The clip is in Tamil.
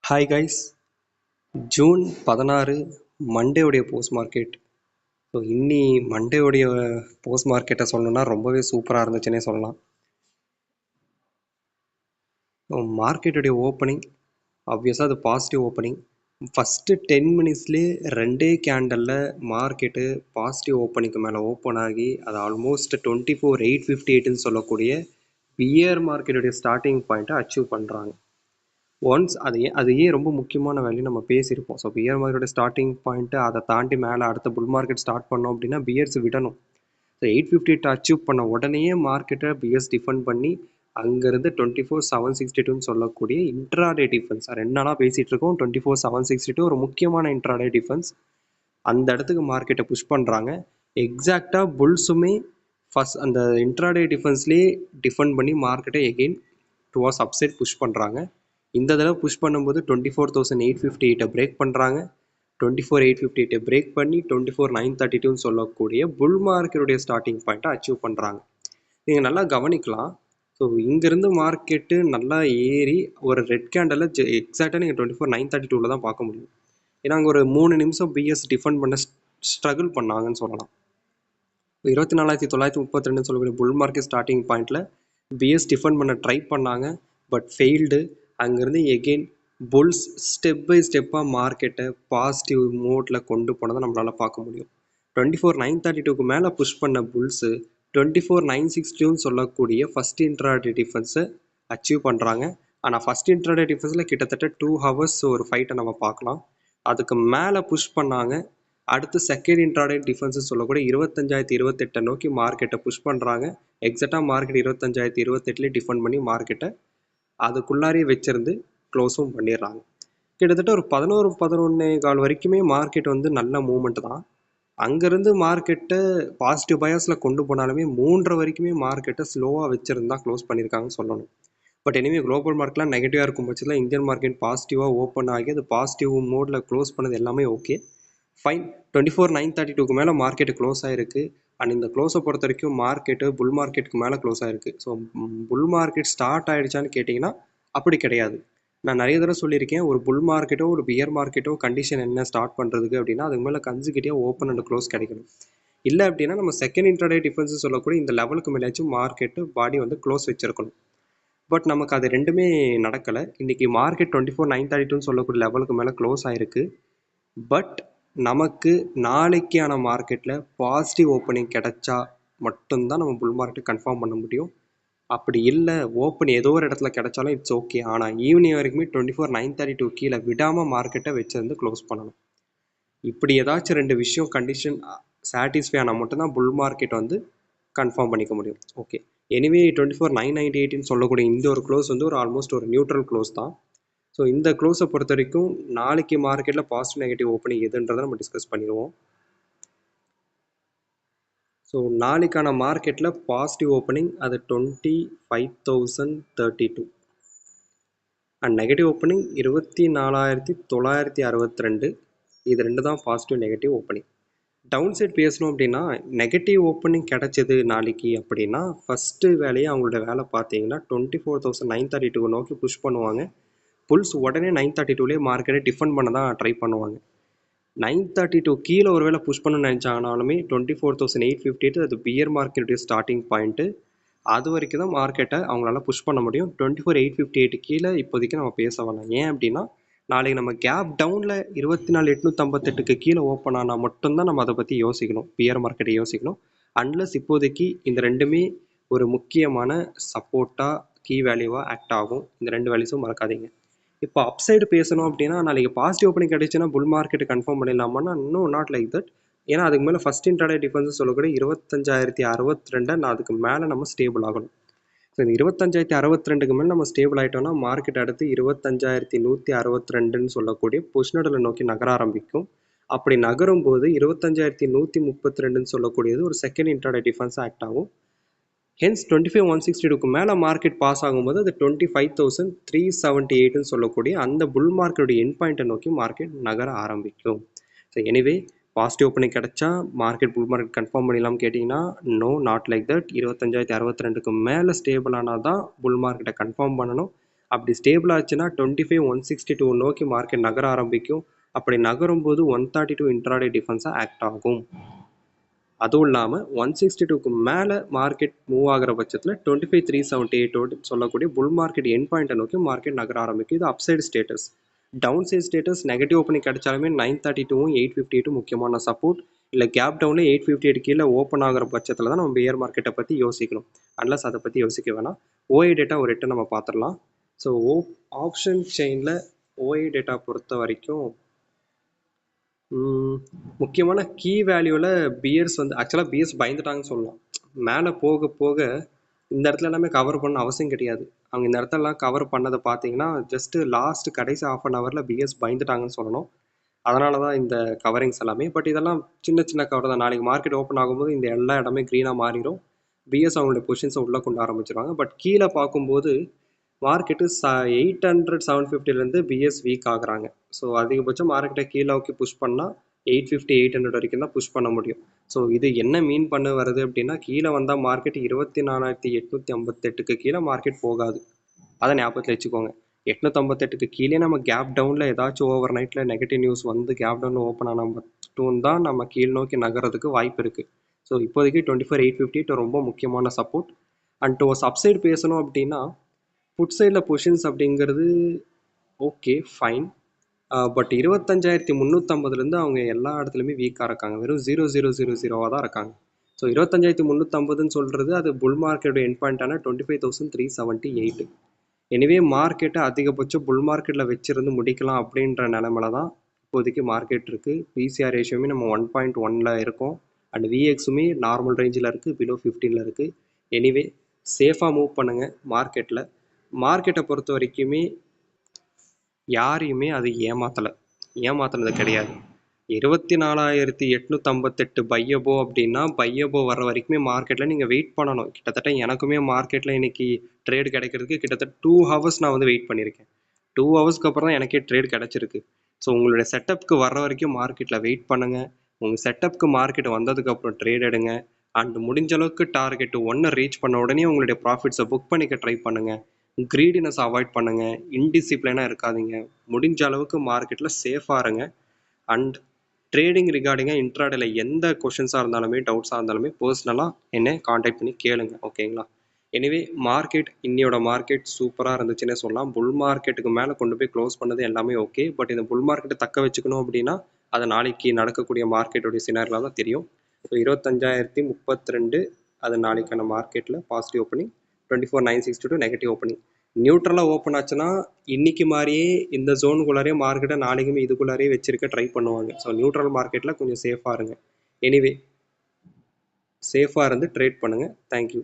ஹாய் கைஸ், ஜூன் 16 மண்டேவுடைய போஸ்ட் மார்க்கெட். ஸோ இன்னி மண்டேவுடைய போஸ்ட் மார்க்கெட்டை சொல்லணும்னா ரொம்பவே சூப்பராக இருந்துச்சுன்னே சொல்லலாம். மார்க்கெட்டுடைய ஓப்பனிங் ஆப்வியஸாக அது பாசிட்டிவ் ஓப்பனிங். ஃபஸ்ட்டு 10 மினிட்ஸ்லேயே ரெண்டே கேண்டலில் மார்க்கெட்டு பாசிட்டிவ் ஓப்பனிங்க்கு மேலே ஓப்பன் ஆகி அது ஆல்மோஸ்ட் 24,858ன்னு சொல்லக்கூடிய பியர் மார்க்கெட்டுடைய ஸ்டார்டிங் பாயிண்ட்டை அச்சீவ் பண்ணுறாங்க. ஒன்ஸ் அது ஏன் ரொம்ப முக்கியமான வேல்யூ நம்ம பேசியிருப்போம். ஸோ பியர் மார்க்கெட்டோட ஸ்டார்டிங் பாயிண்ட்டு அதை தாண்டி மேலே அடுத்த புல் மார்க்கெட் ஸ்டார்ட் பண்ணோம் அப்படின்னா பியர்ஸ் விடணும். ஸோ 858 அச்சீவ் பண்ண உடனேயே மார்க்கெட்டை பியர்ஸ் டிஃபெண்ட் பண்ணி அங்கேருந்து 24,762ன்னு சொல்லக்கூடிய இன்ட்ராடே டிஃபென்ஸ் 2 நாளாக பேசிகிட்டு இருக்கோம். 24,762 ஒரு முக்கியமான இன்ட்ராடே டிஃபென்ஸ். அந்த இடத்துக்கு மார்க்கெட்டை புஷ் பண்ணுறாங்க. எக்ஸாக்டாக புல்ஸுமே ஃபஸ்ட் அந்த இன்ட்ராடே டிஃபென்ஸ்லேயே டிஃபெண்ட் பண்ணி மார்க்கெட்டை எகெயின் டுவார்ட்ஸ் அப்சைட் புஷ் பண்ணுறாங்க. இந்த தடவை புஷ் பண்ணும்போது 24,858 பிரேக் பண்ணுறாங்க. 24,858 பிரேக் பண்ணி 24,932ன்னு சொல்லக்கூடிய புல் மார்க்கெட்டுடைய ஸ்டார்டிங் பாயிண்ட்டை அச்சீவ் பண்ணுறாங்க. நீங்கள் நல்லா கவனிக்கலாம். ஸோ இங்கேருந்து மார்க்கெட்டு நல்லா ஏறி ஒரு ரெட் கேண்டலில் எக்ஸாக்டாக நீங்கள் 24,932ல் தான் பார்க்க முடியும். ஏன்னா அங்கே ஒரு 3 நிமிஷம் பிஎஸ் டிஃபெண்ட் பண்ண ஸ்ட்ரகிள் பண்ணாங்கன்னு சொல்லலாம். 24,932ன்னு சொல்லக்கூடிய புல் மார்க்கெட் ஸ்டார்டிங் பாயிண்ட்டில் பிஎஸ் டிஃபெண்ட் பண்ண ட்ரை பண்ணாங்க, பட் ஃபெயில்டு. அங்கேருந்து எகெயின் புல்ஸ் ஸ்டெப் பை ஸ்டெப்பாக மார்க்கெட்டை பாசிட்டிவ் மோட்டில் கொண்டு போனதை நம்மளால் பார்க்க முடியும். 24,932க்கு மேலே புஷ் பண்ண புல்ஸு 24,962ன்னு சொல்லக்கூடிய ஃபஸ்ட் இன்ட்ராடே டிஃபென்ஸை அச்சீவ் பண்ணுறாங்க. ஆனால் ஃபஸ்ட் இன்ட்ராடே டிஃபென்ஸில் கிட்டத்தட்ட 2 ஹவர்ஸ் ஒரு ஃபைட்டை நம்ம பார்க்கலாம். அதுக்கு மேலே புஷ் பண்ணாங்க. அடுத்து செகண்ட் இன்ட்ராடே டிஃபென்ஸு சொல்லக்கூடிய 25,028 நோக்கி மார்க்கெட்டை புஷ் பண்ணுறாங்க. எக்ஸாக்டாக மார்க்கெட் 25,028லேயே டிஃபெண்ட் பண்ணி மார்க்கெட்டை அதுக்குள்ளாரியே வச்சிருந்து க்ளோஸும் பண்ணிடுறாங்க. கிட்டத்தட்ட ஒரு 11-11:15 வரைக்குமே மார்க்கெட் நல்ல மூவ்மெண்ட் தான். அங்கேருந்து மார்க்கெட்டை பாசிட்டிவ் பயாஸில் கொண்டு போனாலுமே 3:30 வரைக்குமே மார்க்கெட்டை ஸ்லோவாக வச்சுருந்தா க்ளோஸ் பண்ணியிருக்காங்கன்னு சொல்லணும். பட் எனிவே குளோபல் மார்க்கெட்லாம் நெகட்டிவாக இருக்கும் பட்சத்தில் இந்தியன் மார்க்கெட் பாசிட்டிவாக ஓப்பன் ஆகி அது பாசிட்டிவ் மோடில் க்ளோஸ் பண்ணது எல்லாமே ஓகே ஃபைன். 24,932க்கு மேலே மார்க்கெட்டு க்ளோஸ் ஆகிருக்கு. அண்ட் இந்த க்ளோஸை பொறுத்த வரைக்கும் மார்க்கெட்டு புல் மார்க்கெட்டுக்கு மேலே க்ளோஸ் ஆகிருக்கு. ஸோ புல் மார்க்கெட் ஸ்டார்ட் ஆகிடுச்சான்னு கேட்டிங்கன்னா அப்படி கிடையாது. நான் நிறைய தடவை சொல்லியிருக்கேன், ஒரு புல் மார்க்கெட்டோ ஒரு பியர் மார்க்கெட்டோ கண்டிஷன் என்ன ஸ்டார்ட் பண்ணுறதுக்கு அப்படின்னா அதுக்கு மேலே கன்சிக்யூட்டிவாக ஓப்பன் அண்ட் க்ளோஸ் கிடைக்கணும். இல்லை அப்படின்னா நம்ம செகண்ட் இன்ட்ராடே டிஃபென்ஸ் சொல்லக்கூடிய இந்த லெவலுக்கு மேலேயாச்சும் மார்க்கெட்டு பாடி க்ளோஸ் வச்சிருக்கணும். பட் நமக்கு அது ரெண்டுமே நடக்கலை. இன்றைக்கி மார்க்கெட் 24,932ன்னு சொல்லக்கூடிய லெவலுக்கு மேலே க்ளோஸ் ஆகிருக்கு. பட் நமக்கு நாளைக்கான மார்க்கெட்டில் பாசிட்டிவ் ஓப்பனிங் கிடைச்சா மட்டும்தான் நம்ம புல் மார்க்கெட் கன்ஃபார்ம் பண்ண முடியும். அப்படி இல்லை, ஓப்பன் ஏதோ ஒரு இடத்துல கிடைச்சாலும் இட்ஸ் ஓகே. ஆனால் ஈவினிங் வரைக்குமே 24,932 கீழே விடாமல் மார்க்கெட்டை வச்சிருந்து க்ளோஸ் பண்ணணும். இப்படி ஏதாச்சும் 2 விஷயம் கண்டிஷன் சாட்டிஸ்ஃபை ஆனால் மட்டும்தான் புல் மார்க்கெட் கன்ஃபார்ம் பண்ணிக்க முடியும். ஓகே, எனிவே 24,998ன்னு சொல்லக்கூடிய இந்த ஒரு க்ளோஸ் ஒரு ஆல்மோஸ்ட் ஒரு நியூட்ரல் க்ளோஸ் தான். ஸோ இந்த க்ளோஸை பொறுத்த வரைக்கும் நாளைக்கு மார்க்கெட்டில் பாசிட்டிவ் நெகட்டிவ் ஓப்பனிங் எதுன்றதை நம்ம டிஸ்கஸ் பண்ணிடுவோம். ஸோ நாளைக்கான மார்க்கெட்டில் பாசிட்டிவ் ஓப்பனிங் அது 25,032 அண்ட் நெகட்டிவ் ஓப்பனிங் 24,962. இது 2 தான் positive negative opening. Down side பேசணும் அப்படின்னா நெகட்டிவ் ஓப்பனிங் கிடைச்சது நாளைக்கு அப்படின்னா ஃபஸ்ட்டு வேலையை அவங்களோட வேலை பார்த்தீங்கன்னா 24,932 நோக்கி புஷ் பண்ணுவாங்க. புல்ஸ் உடனே 932லேயே மார்க்கெட்டை டிஃபெண்ட் பண்ண தான் ட்ரை பண்ணுவாங்க. 932 கீழே ஒரு வேளை புஷ் பண்ணணும்னு நினச்சாங்கனாலுமே 24,858 அது பியர் மார்க்கெட்டுடைய ஸ்டார்டிங் பாயிண்ட்டு. அது வரைக்கும் தான் மார்க்கெட்டை அவங்களால புஷ் பண்ண முடியும். 24,858 கீழே இப்போதைக்கு நம்ம பேச வேணாம். ஏன் அப்படின்னா நாளைக்கு நம்ம கேப் டவுனில் 24,858க்கு கீழே ஓப்பன் ஆனால் மட்டும்தான் நம்ம அதை பற்றி யோசிக்கணும், பியர் மார்க்கெட்டை யோசிக்கணும். அன்லஸ் இப்போதைக்கு இந்த ரெண்டுமே ஒரு முக்கியமான சப்போர்ட்டாக கீ வேல்யூவாக ஆக்ட் ஆகும். இந்த 2 வேல்யூஸும் மறக்காதீங்க. இப்போ அப்சைடு பேசணும் அப்படின்னா நாளைக்கு பாசிட்டிவ் ஓப்பனிங் கிடைச்சுன்னா புல் மார்க்கெட்டு கன்ஃபார்ம் பண்ணிடலாமான்னா இன்னும் நாட் லைக் தட். ஏன்னா அதுக்கு மேலே ஃபஸ்ட் இன்ட்ராடே டிஃபென்ஸ் சொல்லக்கூடிய 25,062 நான் அதுக்கு மேலே நம்ம ஸ்டேபிள் ஆகணும். ஸோ இந்த 25,062க்கு மேலே நம்ம ஸ்டேபிள் ஆகிட்டோம்னா மார்க்கெட் அடுத்து 25,162ன்னு சொல்லக்கூடிய பொசிஷனடலை நோக்கி நகர ஆரம்பிக்கும். அப்படி நகரும் போது 25,132ன்னு சொல்லக்கூடியது ஒரு செகண்ட் இன்ட்ராடே டிஃபென்ஸ் ஆக்ட் ஆகும். ஹென்ஸ் 25,162க்கு மேலே மார்க்கெட் பாஸ் ஆகும்போது அது 25,378ன்னு சொல்லக்கூடிய அந்த புல் மார்க்கெட்டுடைய எண்ட் பாயிண்ட்டை நோக்கி மார்க்கெட் நகர ஆரம்பிக்கும். ஸோ எனிவே பாசிட்டிவ் ஓப்பனிங் கிடைச்சா மார்க்கெட் புல் மார்க்கெட் கன்ஃபார்ம் பண்ணிடலாம் கேட்டிங்கன்னா நோ, நாட் லைக் தட். 25,062க்கு மேலே ஸ்டேபிள் ஆனால் தான் புல் மார்க்கெட்டை கன்ஃபார்ம் பண்ணணும். அப்படி ஸ்டேபிள் ஆச்சுன்னா 25,162 நோக்கி மார்க்கெட் நகர ஆரம்பிக்கும். அப்படி நகரும் போது 132 இன்ட்ராடே டிஃபென்ஸாக ஆக்ட் ஆகும். அதுவும் இல்லாமல் 162க்கு மேலே மார்க்கெட் மூவ் ஆகிற பட்சத்தில் 25,378 சொல்லக்கூடிய புல் மார்க்கெட் என் பாயிண்ட்டை நோக்கி மார்க்கெட் நகர ஆரம்பிக்கும். இது upside status. Downside status negative opening கிடைச்சாலுமே 932வும் 858 முக்கியமான சப்போர்ட். இல்லை கேப் டவுனில் 858 கீழே ஓப்பன் ஆகிற பட்சத்தில் தான் நம்ம பியர் மார்க்கெட்டை பற்றி யோசிக்கணும். அன்லஸ் அதை பற்றி யோசிக்க வேணாம். ஓஐ டேட்டா ஒரு எட்டு நம்ம பார்த்துடலாம். ஸோ ஆப்ஷன் செயினில் ஓஐ டேட்டா பொறுத்த வரைக்கும் முக்கியமான கீ வேல்யூவில் பியர்ஸ் வந்து ஆக்சுவலாக பியர்ஸ் பயந்துட்டாங்கன்னு சொல்லலாம். மேலே போக போக இந்த இடத்துல எல்லாமே கவர் பண்ண அவசியம் கிடையாது. அவங்க இந்த இடத்தெல்லாம் கவர் பண்ணதை பார்த்தீங்கன்னா ஜஸ்ட்டு லாஸ்ட் கடைசி ஆஃப் அன் ஹவரில் பியர்ஸ் பயந்துட்டாங்கன்னு சொல்லணும். அதனால தான் இந்த கவரிங்ஸ் எல்லாமே. பட் இதெல்லாம் சின்ன சின்ன கவர் தான். நாளைக்கு மார்க்கெட் ஓப்பன் ஆகும்போது இந்த எல்லா இடமே க்ரீனாக மாறிடும். பிஎஸ் அவங்களுடைய பொசிஷன்ஸை உள்ளே கொண்டு ஆரம்பிச்சிருவாங்க. பட் கீழே பார்க்கும்போது மார்க்கெட்டு 800 750லேருந்து பிஎஸ் வீக் ஆகுறாங்க. ஸோ அதிகபட்சம் மார்க்கெட்டை கீழே நோக்கி புஷ் பண்ணால் 850 800 வரைக்கும் தான் புஷ் பண்ண முடியும். ஸோ இது என்ன மீன் பண்ண வருது அப்படின்னா, கீழே வந்தால் மார்க்கெட் 24,858க்கு கீழே மார்க்கெட் போகாது. அதை ஞாபகத்தில் வச்சுக்கோங்க. 858க்கு கீழே நம்ம கேப் டவுனில் ஏதாச்சும் ஓவர் நைட்டில் நெகட்டிவ் நியூஸ் வந்து கேப் டவுனில் ஓப்பன் ஆனால் மட்டும் தான் நம்ம கீழ் நோக்கி நகர்றதுக்கு வாய்ப்பு இருக்குது. ஸோ இப்போதைக்கு 24,858 ரொம்ப முக்கியமான சப்போர்ட். அண்ட் ஒரு சப்சைடு பேசணும் அப்படின்னா, புட் சைடில் பொசிஷன்ஸ் அப்படிங்கிறது ஓகே ஃபைன். பட் 25,350லேருந்து அவங்க எல்லா இடத்துலையுமே வீக்காக இருக்காங்க. வெறும் 0,000 தான் இருக்காங்க. ஸோ 25,350ன்னு சொல்கிறது அது புல் மார்க்கெட்டோட என் பாயிண்டான 25,378. எனிவே மார்க்கெட்டை அதிகபட்சம் புல் மார்க்கெட்டில் வச்சுருந்து முடிக்கலாம் அப்படின்ற நிலமையில தான் இப்போதைக்கு மார்க்கெட் இருக்குது. பிசிஆர் ரேஷியோமே நம்ம 1.1ல் இருக்கோம். அண்ட் விஎக்ஸுமே நார்மல் ரேஞ்சில் இருக்குது, பிலோ 15ல் இருக்குது. எனிவே சேஃபாக மூவ் பண்ணுங்கள். மார்க்கெட்டை பொறுத்த வரைக்குமே யாரையுமே அது ஏமாத்தினது கிடையாது. 24,858 பையபோ அப்படின்னா பையபோ வர்ற வரைக்குமே மார்க்கெட்டில் நீங்கள் வெயிட் பண்ணணும். கிட்டத்தட்ட எனக்குமே மார்க்கெட்டில் இன்னைக்கு ட்ரேடு கிடைக்கிறதுக்கு கிட்டத்தட்ட 2 ஹவர்ஸ் நான் வந்து வெயிட் பண்ணியிருக்கேன். 2 ஹவர்ஸ்க்கு அப்புறம் தான் எனக்கே ட்ரேடு கிடச்சிருக்கு. ஸோ உங்களுடைய செட்டப்புக்கு வர்ற வரைக்கும் மார்க்கெட்டில் வெயிட் பண்ணுங்கள். உங்கள் செட்டப்புக்கு மார்க்கெட் வந்ததுக்கப்புறம் ட்ரேட் எடுங்க. அண்ட் முடிஞ்ச அளவுக்கு டார்கெட் 1 ரீச் பண்ண உடனே உங்களுடைய ப்ராஃபிட்ஸை புக் பண்ணிக்க ட்ரை பண்ணுங்கள். க்ரீடினஸ் அவாய்ட் பண்ணுங்கள். இன்டிசிப்ளினாக இருக்காதீங்க. முடிஞ்ச அளவுக்கு மார்க்கெட்டில் சேஃபாக இருங்க. அண்ட் ட்ரேடிங் ரிகார்டிங்காக இன்ட்ராடேல எந்த கொஷின்ஸாக இருந்தாலுமே டவுட்ஸாக இருந்தாலுமே பர்சனலாக என்னை காண்டாக்ட் பண்ணி கேளுங்க. ஓகேங்களா? எனிவே இன்னையோட மார்க்கெட் சூப்பராக இருந்துச்சுன்னே சொல்லலாம். புல் மார்க்கெட்டுக்கு மேலே கொண்டு போய் க்ளோஸ் பண்ணது எல்லாமே ஓகே. பட் இந்த புல் மார்க்கெட்டை தக்க வச்சுக்கணும் அப்படின்னா அது நாளைக்கு நடக்கக்கூடிய மார்க்கெட்டோடைய சினாரியில் தான் தெரியும். ஸோ 25,032 அது நாளைக்கான மார்க்கெட்டில் பாசிட்டிவ் ஓப்பனிங், 24,962 நெகட்டிவ் ஓப்பனிங். நியூட்ரலாக ஓப்பன் ஆச்சுன்னா இன்னைக்கு மாதிரியே இந்த ஜோனுக்குள்ளாரே மார்க்கெட்டை நாளைக்குமே இதுக்குள்ளாரே வச்சிருக்க ட்ரை பண்ணுவாங்க. ஸோ நியூட்ரல் மார்க்கெட்டில் கொஞ்சம் சேஃபாக இருங்க. எனிவே சேஃபாக இருந்து ட்ரேட் பண்ணுங்கள். தேங்க்யூ.